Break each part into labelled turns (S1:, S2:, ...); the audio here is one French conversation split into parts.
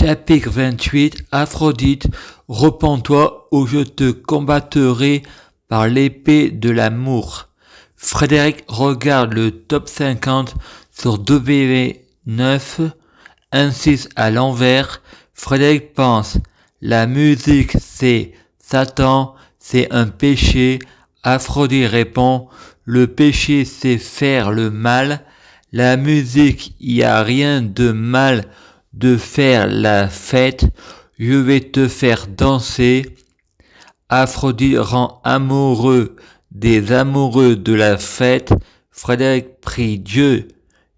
S1: Chapitre 28. Aphrodite, repens-toi ou je te combattrai par l'épée de l'amour. Frédéric regarde le top 50 sur W9, insiste à l'envers. Frédéric pense, la musique c'est Satan, c'est un péché. Aphrodite répond, le péché c'est faire le mal. La musique, il n'y a rien de mal de faire la fête, je vais te faire danser. Aphrodite rend amoureux des amoureux de la fête. Frédéric prie Dieu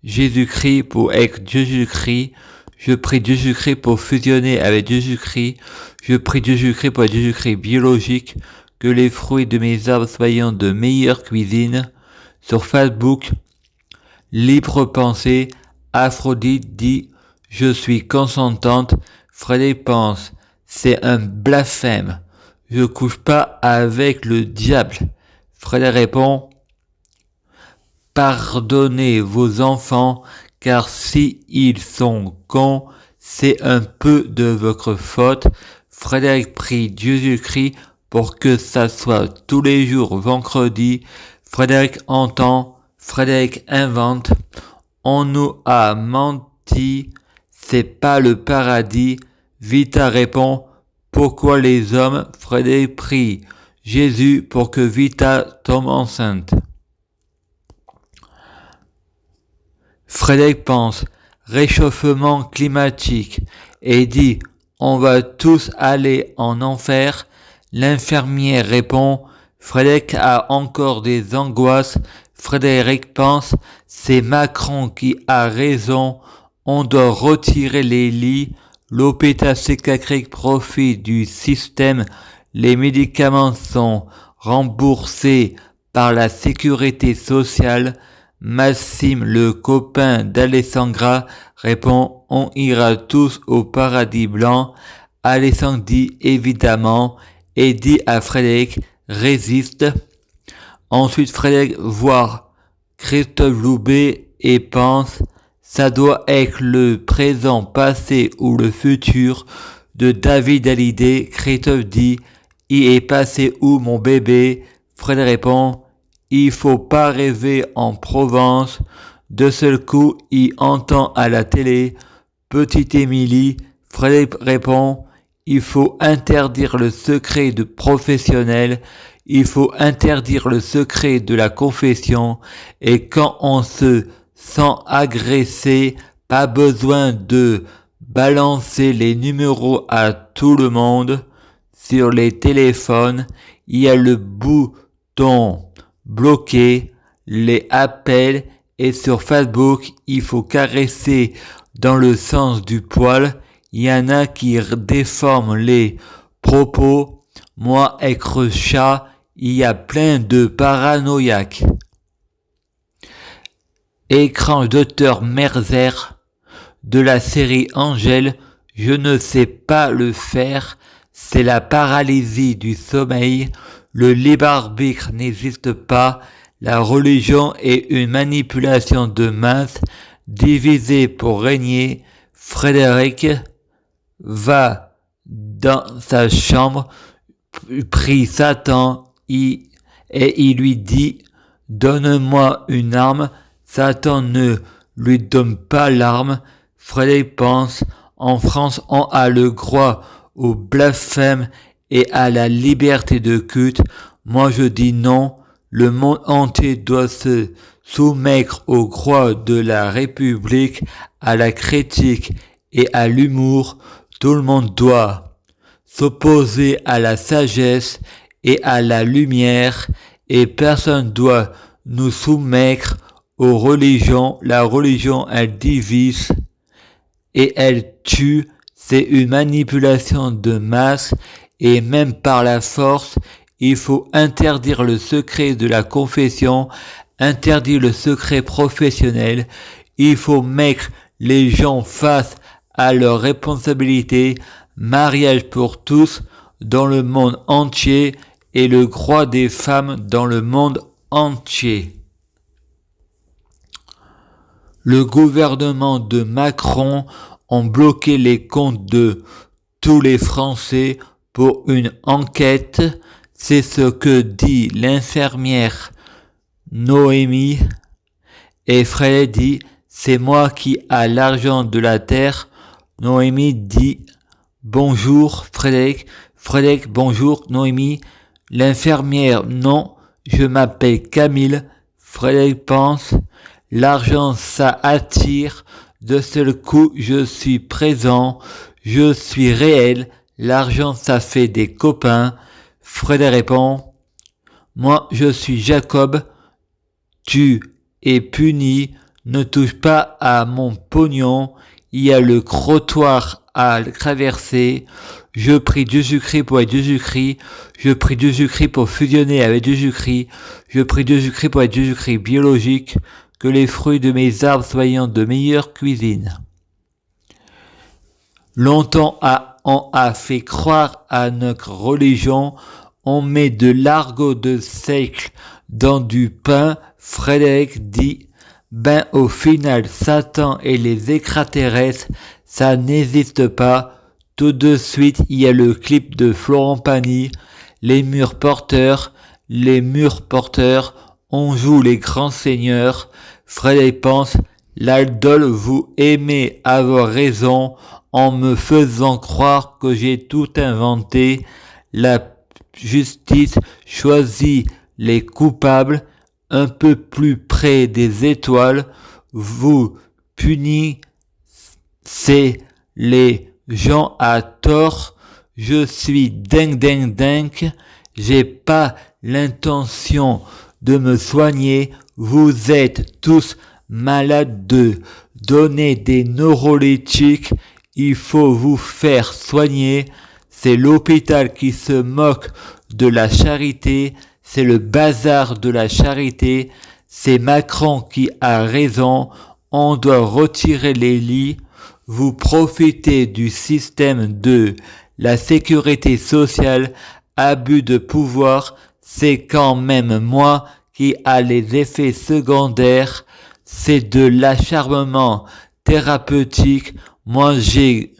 S1: Jésus-Christ pour être Jésus-Christ. Je prie Jésus-Christ pour fusionner avec Jésus-Christ. Je prie Jésus-Christ pour être Jésus-Christ biologique. Que les fruits de mes arbres soient de meilleure cuisine. Sur Facebook, libre pensée, Aphrodite dit je suis consentante. Frédéric pense, c'est un blasphème. Je couche pas avec le diable. Frédéric répond, pardonnez vos enfants, car si ils sont cons, c'est un peu de votre faute. Frédéric prie Jésus-Christ pour que ça soit tous les jours vendredi. Frédéric entend, Frédéric invente. On nous a menti, c'est pas le paradis. Vita répond, pourquoi les hommes? Frédéric prie Jésus pour que Vita tombe enceinte. Frédéric pense, réchauffement climatique, et dit, on va tous aller en enfer. L'infirmière répond, Frédéric a encore des angoisses. Frédéric pense, c'est Macron qui a raison, on doit retirer les lits, l'hôpital psychiatrique profite du système, les médicaments sont remboursés par la sécurité sociale. Maxime, le copain d'Alessandra, répond, on ira tous au paradis blanc. Alessandra dit évidemment et dit à Frédéric, résiste. Ensuite, Frédéric voit Christophe Loubet et pense, ça doit être le présent, passé ou le futur de David Hallyday. Christophe dit, il est passé où mon bébé? Frédéric répond, il faut pas rêver en Provence. De seul coup, il entend à la télé, petite Émilie. Frédéric répond, il faut interdire le secret de professionnel. Il faut interdire le secret de la confession, et quand on se sent agressé, pas besoin de balancer les numéros à tout le monde. Sur les téléphones, il y a le bouton bloquer les appels, et sur Facebook, il faut caresser dans le sens du poil. Il y en a qui déforment les propos. Moi, être chat, il y a plein de paranoïaques. Écran d'auteur Merzer de la série Angèle, je ne sais pas le faire, c'est la paralysie du sommeil, le libre arbitre n'existe pas, la religion est une manipulation de masse, divisée pour régner. Frédéric va dans sa chambre, prie Satan et il lui dit, donne-moi une arme. Satan ne lui donne pas l'arme. Frédéric pense, en France on a le droit au blasphème et à la liberté de culte. Moi je dis non, le monde entier doit se soumettre aux droits de la République, à la critique et à l'humour. Tout le monde doit s'opposer à la sagesse et à la lumière, et personne doit nous soumettre aux religions. La religion, elle divise et elle tue. C'est une manipulation de masse, et même par la force, il faut interdire le secret de la confession, interdire le secret professionnel. Il faut mettre les gens face à leurs responsabilités. Mariage pour tous dans le monde entier et le droit des femmes dans le monde entier. Le gouvernement de Macron ont bloqué les comptes de tous les Français pour une enquête. C'est ce que dit l'infirmière Noémie. Et Frédéric dit, c'est moi qui a l'argent de la terre. Noémie dit, bonjour Frédéric. Frédéric, bonjour Noémie. L'infirmière, non, je m'appelle Camille. Frédéric pense, l'argent ça attire. De seul coup, je suis présent. Je suis réel. L'argent ça fait des copains. Frédéric répond, moi je suis Jacob. Tu es puni. Ne touche pas à mon pognon. Il y a le trottoir à traverser. Je prie Jésus-Christ pour être Jésus-Christ. Je prie Jésus-Christ pour fusionner avec Jésus-Christ. Je prie Jésus-Christ pour être Jésus-Christ biologique. Que les fruits de mes arbres soient de meilleure cuisine. Longtemps on a fait croire à notre religion. On met de l'argot de seigle dans du pain. Frédéric dit, ben au final, Satan et les extraterrestres, ça n'existe pas. Tout de suite, il y a le clip de Florent Pagny, les murs porteurs, on joue les grands seigneurs. Frédéric pense, l'idole, vous aimez avoir raison en me faisant croire que j'ai tout inventé. La justice choisit les coupables. Un peu plus près des étoiles, vous punissez les gens à tort. Je suis dingue. J'ai pas l'intention de me soigner. Vous êtes tous malades de donner des neuroleptiques. Il faut vous faire soigner. C'est l'hôpital qui se moque de la charité. C'est le bazar de la charité. C'est Macron qui a raison. On doit retirer les lits. Vous profitez du système de la sécurité sociale. Abus de pouvoir. C'est quand même moi qui a les effets secondaires. C'est de l'acharnement thérapeutique. Moi j'ai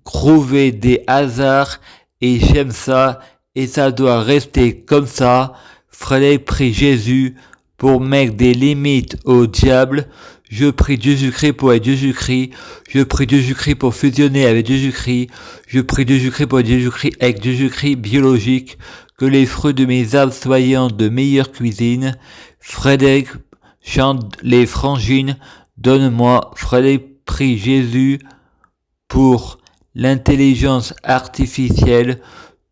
S1: trouvé des hasards et j'aime ça. Et ça doit rester comme ça. Frédéric prie Jésus pour mettre des limites au diable. Je prie Jésus-Christ pour être Jésus-Christ. Je prie Jésus-Christ pour fusionner avec Jésus-Christ. Je prie Jésus-Christ pour être Jésus-Christ avec Jésus-Christ biologique. Que les fruits de mes arbres soient de meilleure cuisine. Frédéric chante les frangines. Donne-moi. Frédéric prie Jésus pour l'intelligence artificielle.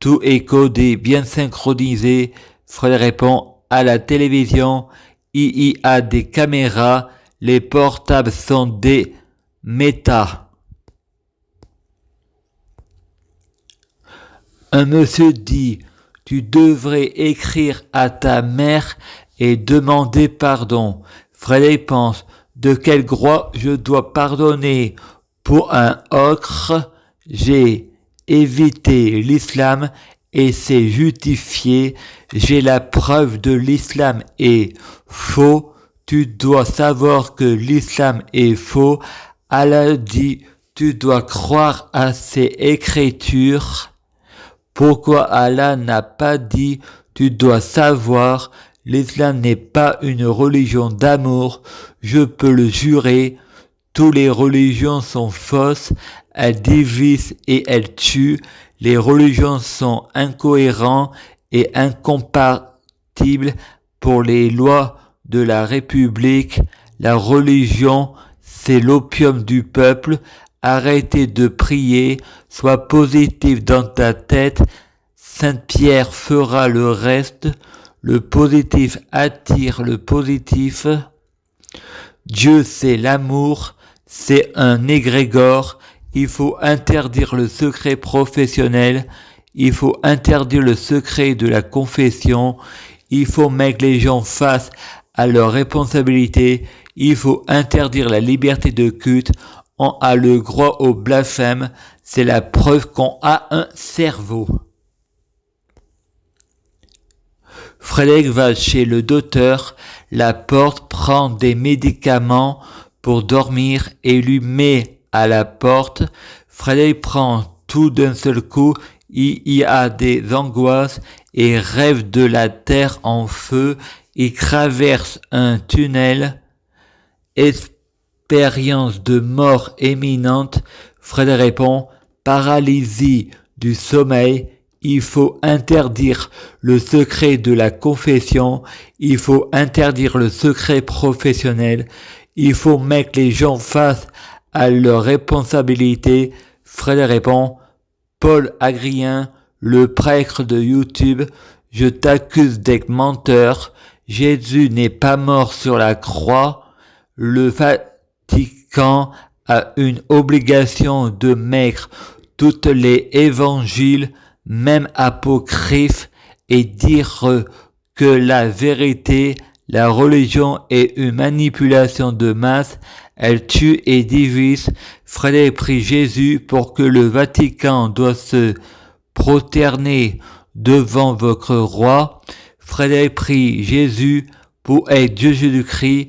S1: Tout est codé, bien synchronisé. Frédéric répond, à la télévision, il y a des caméras, les portables sont des méta. Un monsieur dit, tu devrais écrire à ta mère et demander pardon. Frédéric pense, de quel droit je dois pardonner pour un ocre? J'ai évité l'islam et c'est justifié. J'ai la preuve de l'islam est faux. Tu dois savoir que l'islam est faux. Allah dit, tu dois croire à ces écritures. Pourquoi Allah n'a pas dit, tu dois savoir, l'islam n'est pas une religion d'amour. Je peux le jurer. Toutes les religions sont fausses, elles divisent et elles tuent. Les religions sont incohérentes et incompatibles pour les lois de la République. La religion, c'est l'opium du peuple. Arrêtez de prier, sois positif dans ta tête. Saint-Pierre fera le reste. Le positif attire le positif. Dieu, c'est l'amour. C'est un égrégore. Il faut interdire le secret professionnel. Il faut interdire le secret de la confession. Il faut mettre les gens face à leurs responsabilités. Il faut interdire la liberté de culte. On a le droit au blasphème. C'est la preuve qu'on a un cerveau. Frédéric va chez le docteur. La porte prend des médicaments pour dormir et lui met à la porte. Frédéric prend tout d'un seul coup. Il y a des angoisses et rêve de la terre en feu. Il traverse un tunnel. Expérience de mort imminente. Frédéric répond, paralysie du sommeil. Il faut interdire le secret de la confession. Il faut interdire le secret professionnel. Il faut mettre les gens face à leurs responsabilités. Frédéric répond, Paul Agrien, le prêtre de YouTube, je t'accuse d'être menteur. Jésus n'est pas mort sur la croix. Le Vatican a une obligation de mettre toutes les évangiles, même apocryphes, et dire que la vérité, la religion est une manipulation de masse, elle tue et divise. Frédéric prie Jésus pour que le Vatican doit se prosterner devant votre roi. Frédéric prie Jésus pour être Dieu Jésus-Christ.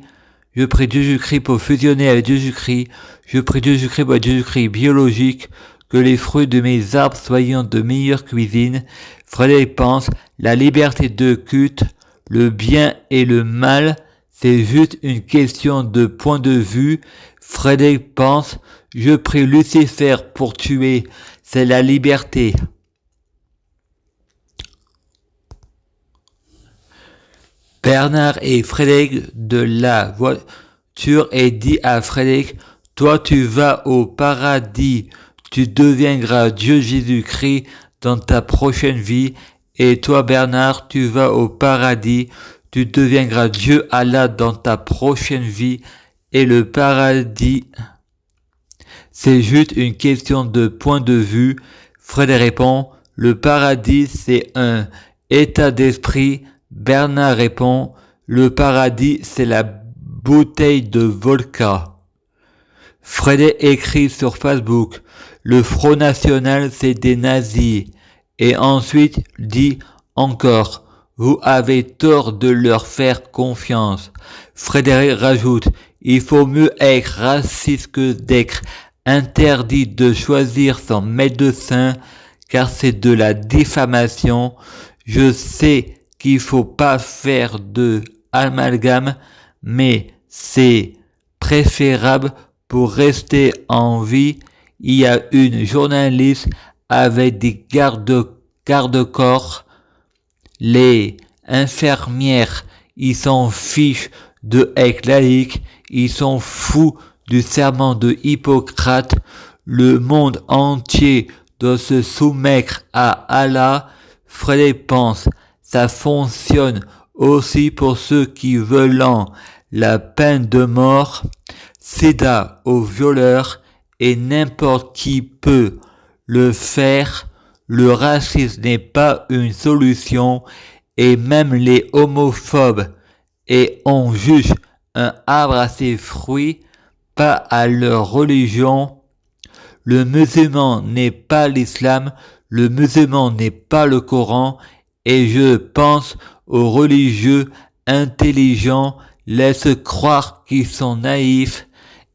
S1: Je prie Dieu Jésus-Christ pour fusionner avec Dieu Jésus-Christ. Je prie Dieu Jésus-Christ pour être Dieu Jésus-Christ biologique. Que les fruits de mes arbres soient de meilleure cuisine. Frédéric pense, la liberté de culte, le bien et le mal, c'est juste une question de point de vue. Frédéric pense, je prie Lucifer pour tuer, c'est la liberté. Bernard et Frédéric de la voiture et dit à Frédéric, toi tu vas au paradis, tu deviendras Dieu Jésus-Christ dans ta prochaine vie, et toi Bernard, tu vas au paradis, tu deviendras Dieu Allah dans ta prochaine vie, et le paradis, c'est juste une question de point de vue. Frédéric répond, le paradis c'est un état d'esprit. Bernard répond, le paradis c'est la bouteille de vodka. Frédéric écrit sur Facebook, le Front National c'est des nazis. Et ensuite dit encore, vous avez tort de leur faire confiance. Frédéric rajoute, il faut mieux être raciste que d'être interdit de choisir son médecin, car c'est de la diffamation. Je sais qu'il faut pas faire de amalgame, mais c'est préférable pour rester en vie. Il y a une journaliste avec des garde-corps. Les infirmières, ils s'en fichent de être laïque, ils sont fous du serment de Hippocrate. Le monde entier doit se soumettre à Allah. Frédéric pense, ça fonctionne aussi pour ceux qui veulent la peine de mort. Sida aux violeurs et n'importe qui peut le faire. Le racisme n'est pas une solution et même les homophobes et on juge un arbre à ses fruits, pas à leur religion. Le musulman n'est pas l'islam, le musulman n'est pas le Coran et je pense aux religieux intelligents laissent croire qu'ils sont naïfs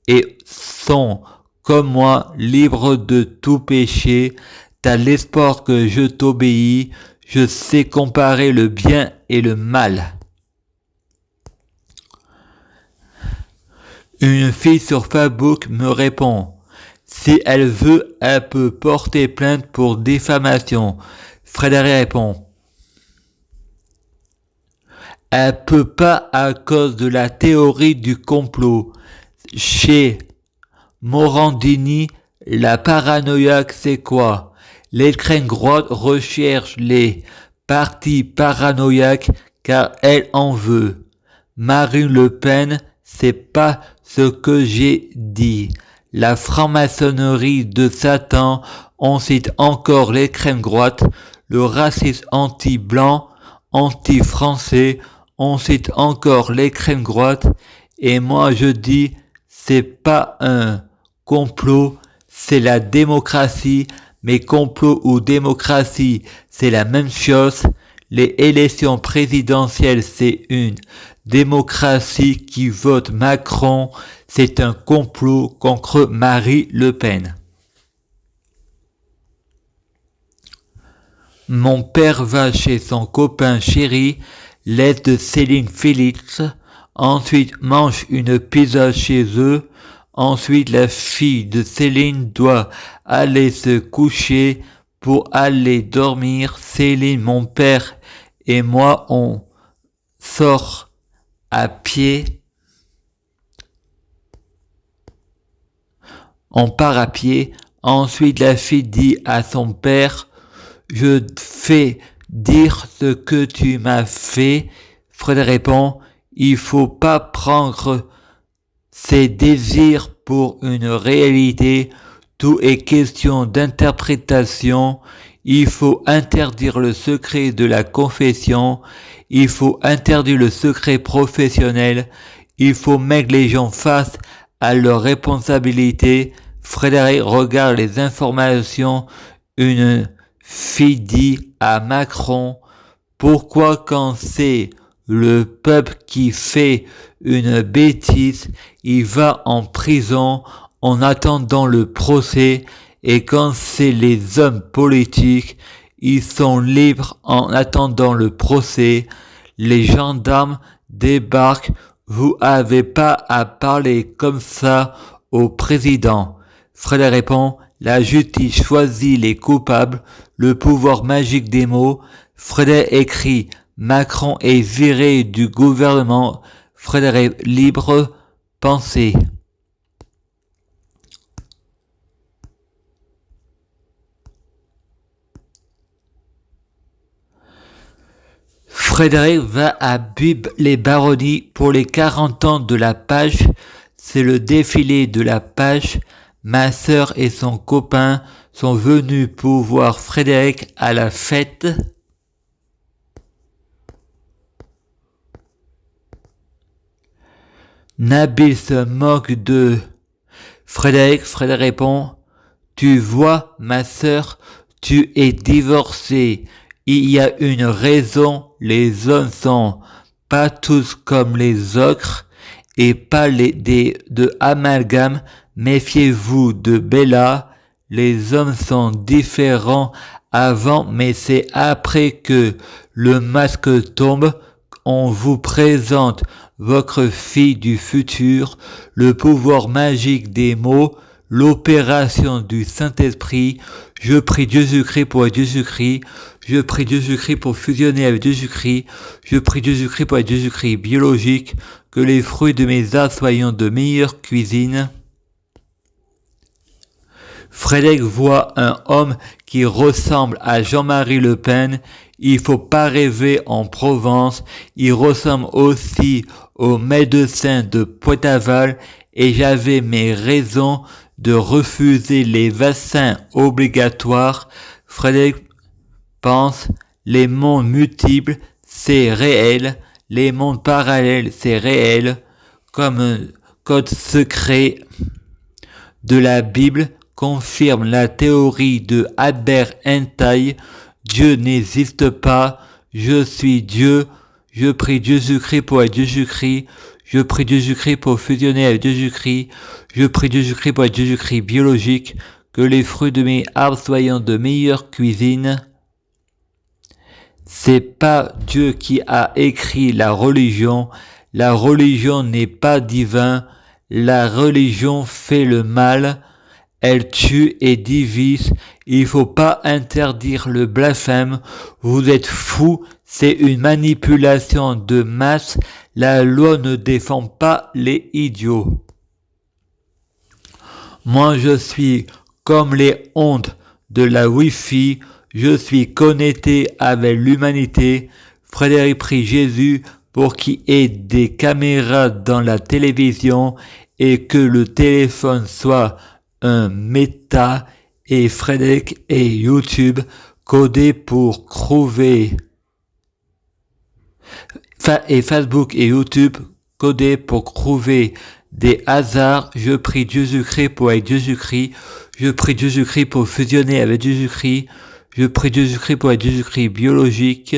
S1: et sont, comme moi, libres de tout péché. T'as l'espoir que je t'obéis, je sais comparer le bien et le mal. Une fille sur Facebook me répond, si elle veut, elle peut porter plainte pour diffamation. Frédéric répond, elle peut pas à cause de la théorie du complot. Chez Morandini, la paranoïaque c'est quoi? L'extrême droite recherche les partis paranoïaques car elle en veut. Marine Le Pen, c'est pas ce que j'ai dit. La franc-maçonnerie de Satan, on cite encore l'extrême droite, le racisme anti-blanc, anti-français, on cite encore l'extrême droite, et moi je dis, c'est pas un complot, c'est la démocratie, mais complot ou démocratie, c'est la même chose. Les élections présidentielles, c'est une démocratie qui vote Macron, c'est un complot contre Marie Le Pen. Mon père va chez son copain chéri, laisse de Céline Félix, ensuite mange une pizza chez eux, ensuite la fille de Céline doit aller se coucher pour aller dormir. Céline, mon père et moi, on sort à pied. On part à pied. Ensuite, la fille dit à son père, je fais dire ce que tu m'as fait. Fred répond, il faut pas prendre ses désirs pour une réalité. Tout est question d'interprétation. Il faut interdire le secret de la confession. Il faut interdire le secret professionnel. Il faut mettre les gens face à leurs responsabilités. Frédéric regarde les informations. Une fille dit à Macron, pourquoi quand c'est le peuple qui fait une bêtise, il va en prison en attendant le procès, et quand c'est les hommes politiques, ils sont libres en attendant le procès. Les gendarmes débarquent, vous avez pas à parler comme ça au président. Frédéric répond, la justice choisit les coupables, le pouvoir magique des mots. Frédéric écrit, Macron est viré du gouvernement. Frédéric libre, pensée. Frédéric va à Bib-les-Baronnies pour les 40 ans de la page. C'est le défilé de la page. Ma sœur et son copain sont venus pour voir Frédéric à la fête. Nabil se moque de Frédéric. Frédéric répond, tu vois, ma sœur, tu es divorcée. Il y a une raison, les hommes sont pas tous comme les autres et pas de amalgame. Méfiez-vous de Bella, les hommes sont différents avant, mais c'est après que le masque tombe. On vous présente votre fille du futur, le pouvoir magique des mots, l'opération du Saint-Esprit. Je prie Jésus-Christ pour être Jésus-Christ. Je prie Jésus-Christ pour fusionner avec Jésus-Christ. Je prie Jésus-Christ pour être Jésus-Christ biologique. Que les fruits de mes arts soient de meilleure cuisine. Frédéric voit un homme qui ressemble à Jean-Marie Le Pen. Il faut pas rêver en Provence. Il ressemble aussi au médecin de Poitavale et j'avais mes raisons de refuser les vaccins obligatoires. Frédéric pense, les mondes multiples, c'est réel. Les mondes parallèles, c'est réel. Comme un code secret de la Bible confirme la théorie de Albert Einstein. Dieu n'existe pas. Je suis Dieu. Je prie Jésus-Christ pour être Jésus-Christ. Je prie Jésus-Christ pour fusionner avec Jésus-Christ. Je prie Jésus-Christ pour être Jésus-Christ biologique. Que les fruits de mes arbres soient de meilleure cuisine. C'est pas Dieu qui a écrit la religion. La religion n'est pas divin. La religion fait le mal. Elle tue et divise. Il faut pas interdire le blasphème. Vous êtes fous. C'est une manipulation de masse. La loi ne défend pas les idiots. Moi, je suis comme les ondes de la Wi-Fi. Je suis connecté avec l'humanité. Frédéric prie Jésus pour qu'il y ait des caméras dans la télévision et que le téléphone soit un méta, et Frédéric et YouTube codé pour trouver et Facebook et YouTube codé pour trouver des hasards. Je prie Jésus-Christ pour être Jésus-Christ. Je prie Jésus-Christ pour fusionner avec Jésus-Christ. Je prie Jésus-Christ pour être Jésus-Christ biologique.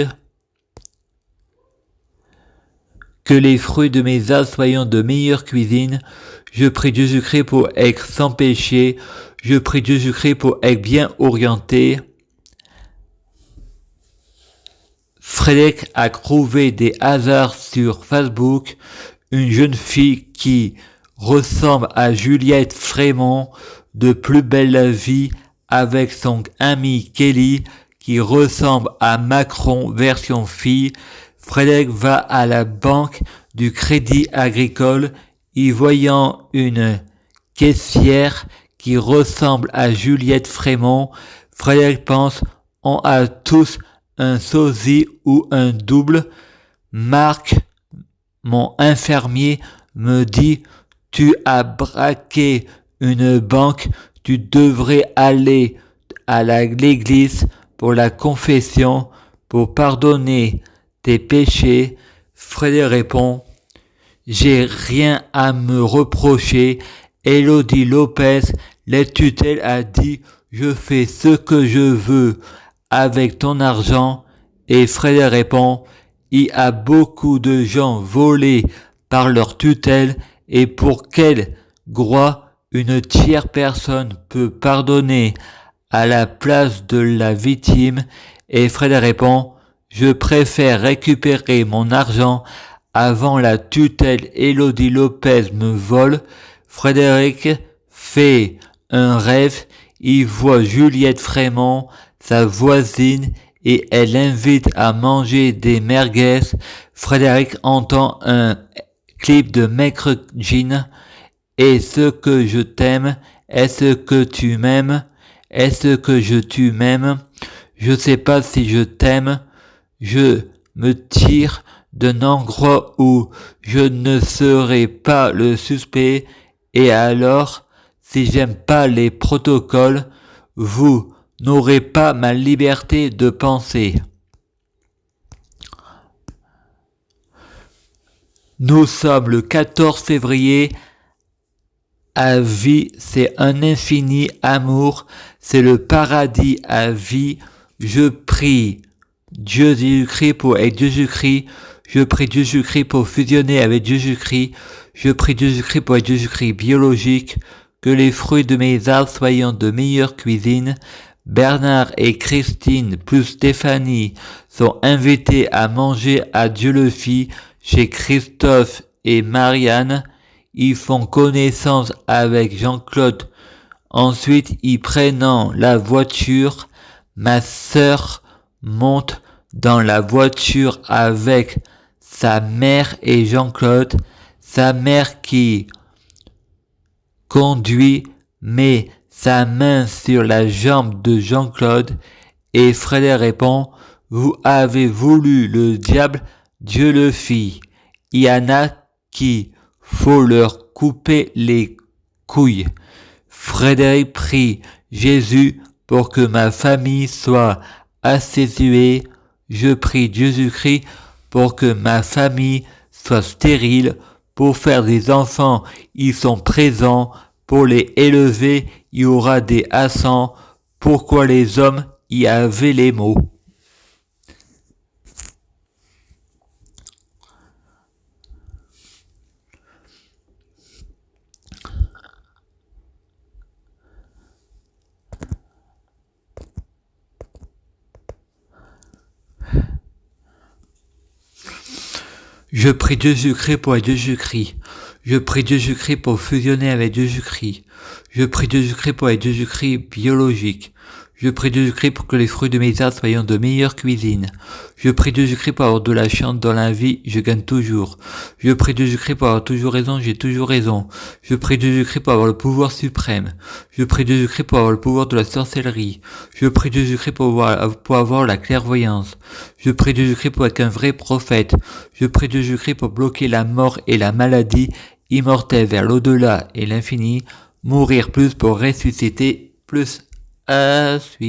S1: que les fruits de mes as soient de meilleure cuisine. Je prie Jésus-Christ pour être sans péché. Je prie Jésus-Christ pour être bien orienté. Frédéric a trouvé des hasards sur Facebook une jeune fille qui ressemble à Juliette Frémont de Plus belle la vie avec son ami Kelly qui ressemble à Macron version fille. Frédéric va à la banque du Crédit Agricole y voyant une caissière qui ressemble à Juliette Frémont. Frédéric pense on a tous un sosie ou un double. Marc, mon infirmier, me dit tu as braqué une banque, tu devrais aller à l'église pour la confession, pour pardonner tes péchés. Frédéric répond j'ai rien à me reprocher. Élodie Lopez, la tutelle, a dit je fais ce que je veux avec ton argent. Et Frédéric répond il y a beaucoup de gens volés par leur tutelle et pour quel droit une tierce personne peut pardonner à la place de la victime. Et Frédéric répond je préfère récupérer mon argent avant la tutelle. Élodie Lopez me vole. Frédéric fait un rêve, il voit Juliette Frémont, sa voisine, et elle l'invite à manger des merguez. Frédéric entend un clip de Maître Jean. Est-ce que je t'aime? Est-ce que tu m'aimes? Est-ce que tu m'aimes? Je sais pas si je t'aime. Je me tire d'un endroit où je ne serai pas le suspect. Et alors, si j'aime pas les protocoles, vous n'aurez pas ma liberté de penser. Nous sommes le 14 février. À vie, c'est un infini amour, c'est le paradis à vie. Je prie Dieu Jésus-Christ pour être Jésus-Christ. Je prie Jésus-Christ pour fusionner avec Jésus-Christ. Je prie Jésus-Christ pour être Jésus-Christ biologique. Que les fruits de mes arts soient de meilleure cuisine. Bernard et Christine plus Stéphanie sont invités à manger à Dieu le Fils chez Christophe et Marianne. Ils font connaissance avec Jean-Claude. Ensuite, ils prennent la voiture. Ma sœur monte dans la voiture avec sa mère et Jean-Claude. Sa mère qui conduit met sa main sur la jambe de Jean-Claude et Frédéric répond « Vous avez voulu le diable, Dieu le fit. Il y en a qui faut leur couper les couilles. » Frédéric prie Jésus pour que ma famille soit asexuée. Je prie Jésus-Christ pour que ma famille soit stérile. Pour faire des enfants, ils sont présents. Pour les élever, il y aura des accents. Pourquoi les hommes y avaient les mots? Je prie Jésus-Christ pour être Jésus-Christ. Je prie Jésus-Christ pour fusionner avec Jésus-Christ. Je prie Jésus-Christ pour être Jésus-Christ biologique. Je prie Jésus-Christ pour que les fruits de mes arts soient de meilleure cuisine. Je prie Jésus-Christ pour avoir de la chance dans la vie, je gagne toujours. Je prie Jésus-Christ pour avoir toujours raison, j'ai toujours raison. Je prie Jésus-Christ pour avoir le pouvoir suprême. Je prie Jésus-Christ pour avoir le pouvoir de la sorcellerie. Je prie Jésus-Christ pour avoir la clairvoyance. Je prie Jésus-Christ pour être un vrai prophète. Je prie Jésus-Christ pour bloquer la mort et la maladie, immortelle vers l'au-delà et l'infini, mourir plus pour ressusciter plus. À suivre.